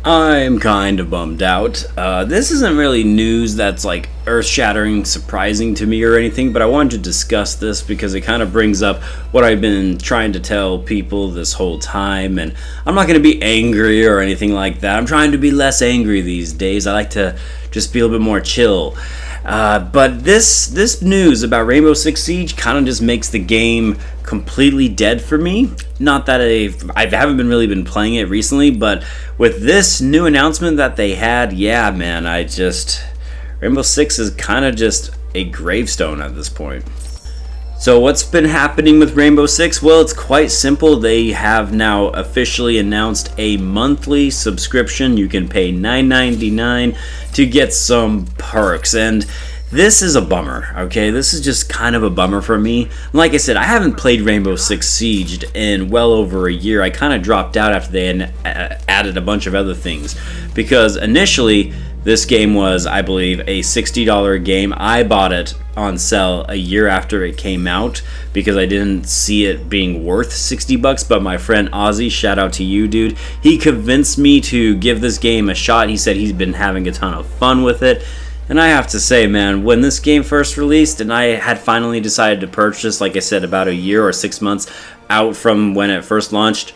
I'm kind of bummed out. This isn't really news that's like earth-shattering, surprising to me or anything, but I wanted to discuss this because it kind of brings up what I've been trying to tell people this whole time, and I'm not going to be angry or anything like that. I'm trying to be less angry these days. I like to just be a little bit more chill. But this news about Rainbow Six Siege kind of just makes the game completely dead for me. Not that I haven't been playing it recently, but with this new announcement that they had, yeah, man, Rainbow Six is kind of just a gravestone at this point. So what's been happening with Rainbow Six? Well, it's quite simple. They have now officially announced a monthly subscription. You can pay $9.99 to get some perks, and this is a bummer, okay? This is just kind of a bummer for me. Like I said, I haven't played Rainbow Six Siege in well over a year. I kind of dropped out after they added a bunch of other things, because initially this game was, I believe, a $60 game. I bought it on sale a year after it came out because I didn't see it being worth $60, but my friend Ozzy, shout out to you, dude, he convinced me to give this game a shot. He said he's been having a ton of fun with it. And I have to say, man, when this game first released and I had finally decided to purchase, like I said, about a year or 6 months out from when it first launched,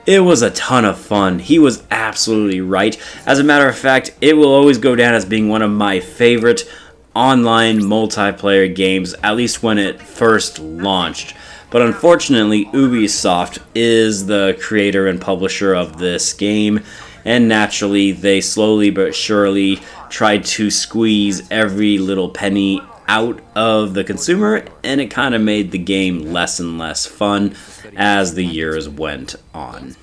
it was a ton of fun. He was absolutely right. As a matter of fact, it will always go down as being one of my favorite online multiplayer games, at least when it first launched. But unfortunately, Ubisoft is the creator and publisher of this game, and naturally, they slowly but surely tried to squeeze every little penny out of the consumer, and it kind of made the game less and less fun as the years went on.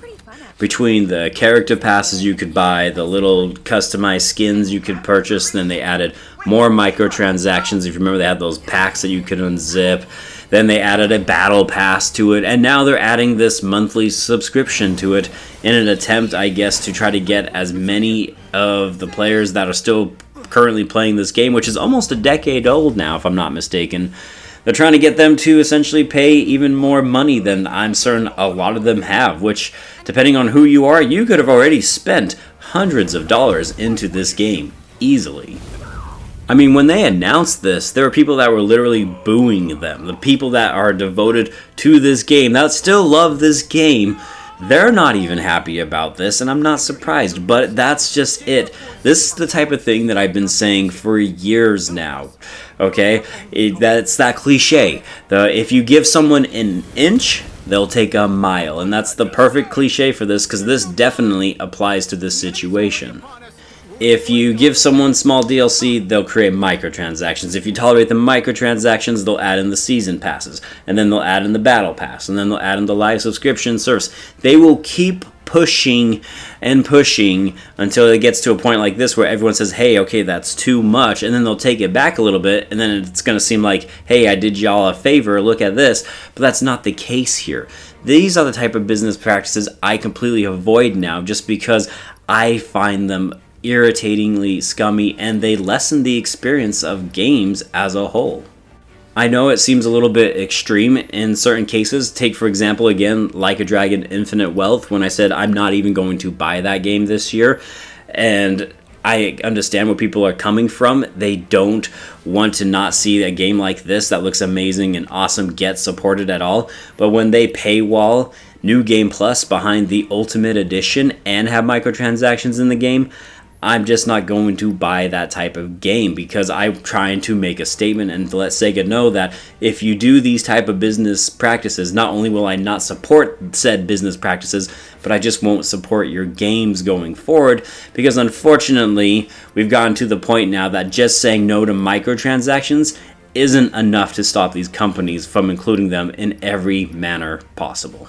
Between the character passes you could buy, the little customized skins you could purchase, then they added more microtransactions. If you remember, they had those packs that you could unzip. Then they added a battle pass to it, and now they're adding this monthly subscription to it in an attempt, I guess, to try to get as many of the players that are still currently playing this game, which is almost a decade old now, if I'm not mistaken. They're trying to get them to essentially pay even more money than I'm certain a lot of them have, which, depending on who you are, you could have already spent hundreds of dollars into this game easily. I mean, when they announced this, there were people that were literally booing them. The people that are devoted to this game, that still love this game, they're not even happy about this, and I'm not surprised, but that's just it. This is the type of thing that I've been saying for years now, okay? That's that cliche. If you give someone an inch, they'll take a mile, and that's the perfect cliche for this, because this definitely applies to this situation. If you give someone small DLC, they'll create microtransactions. If you tolerate the microtransactions, they'll add in the season passes, and then they'll add in the battle pass, and then they'll add in the live subscription service. They will keep pushing and pushing until it gets to a point like this where everyone says, hey, okay, that's too much, and then they'll take it back a little bit, and then it's going to seem like, hey, I did y'all a favor, look at this, but that's not the case here. These are the type of business practices I completely avoid now just because I find them irritatingly scummy, and they lessen the experience of games as a whole. I know it seems a little bit extreme in certain cases. Take, for example, again, Like a Dragon Infinite Wealth, when I said I'm not even going to buy that game this year, and I understand where people are coming from. They don't want to not see a game like this that looks amazing and awesome get supported at all, but when they paywall New Game Plus behind the Ultimate Edition and have microtransactions in the game, I'm just not going to buy that type of game because I'm trying to make a statement and let Sega know that if you do these type of business practices, not only will I not support said business practices, but I just won't support your games going forward, because unfortunately we've gotten to the point now that just saying no to microtransactions isn't enough to stop these companies from including them in every manner possible.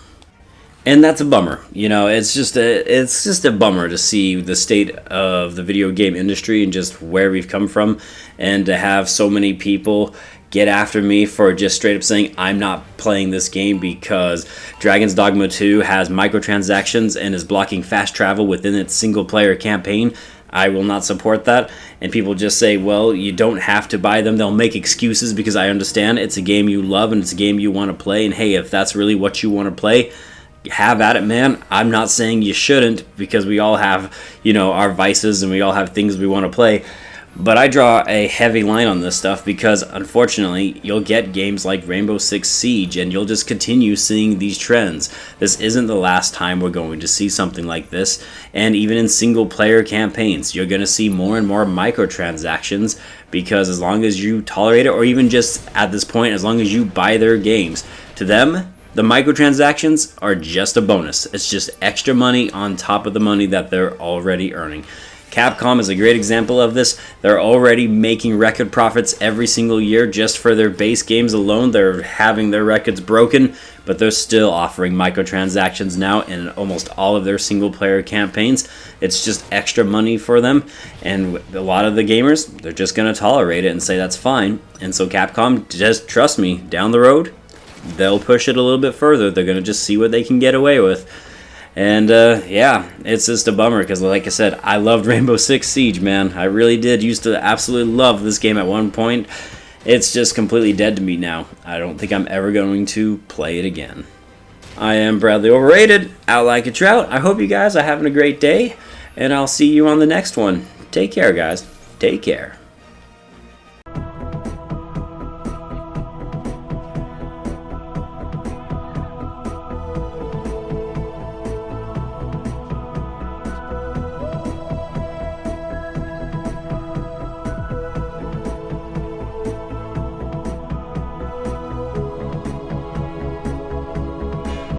And that's a bummer. You know, it's just a bummer to see the state of the video game industry and just where we've come from, and to have so many people get after me for just straight up saying I'm not playing this game because Dragon's Dogma 2 has microtransactions and is blocking fast travel within its single player campaign. I will not support that. And people just say, well, you don't have to buy them. They'll make excuses because I understand it's a game you love and it's a game you want to play, and hey, if that's really what you want to play, have at it, man. I'm not saying you shouldn't, because we all have, our vices and we all have things we want to play. But I draw a heavy line on this stuff because, unfortunately, you'll get games like Rainbow Six Siege and you'll just continue seeing these trends. This isn't the last time we're going to see something like this. And even in single-player campaigns, you're going to see more and more microtransactions, because as long as you tolerate it, or even just at this point, as long as you buy their games, to them, the microtransactions are just a bonus. It's just extra money on top of the money that they're already earning. Capcom is a great example of this. They're already making record profits every single year just for their base games alone. They're having their records broken, but they're still offering microtransactions now in almost all of their single-player campaigns. It's just extra money for them, and a lot of the gamers, they're just going to tolerate it and say that's fine. And so Capcom, just trust me, down the road, they'll push it a little bit further. They're going to just see what they can get away with. And yeah, it's just a bummer because, like I said, I loved Rainbow Six Siege, man. I really did. Used to absolutely love this game at one point. It's just completely dead to me now. I don't think I'm ever going to play it again. I am Bradley Overrated, out like a trout. I hope you guys are having a great day, and I'll see you on the next one. Take care, guys. Take care.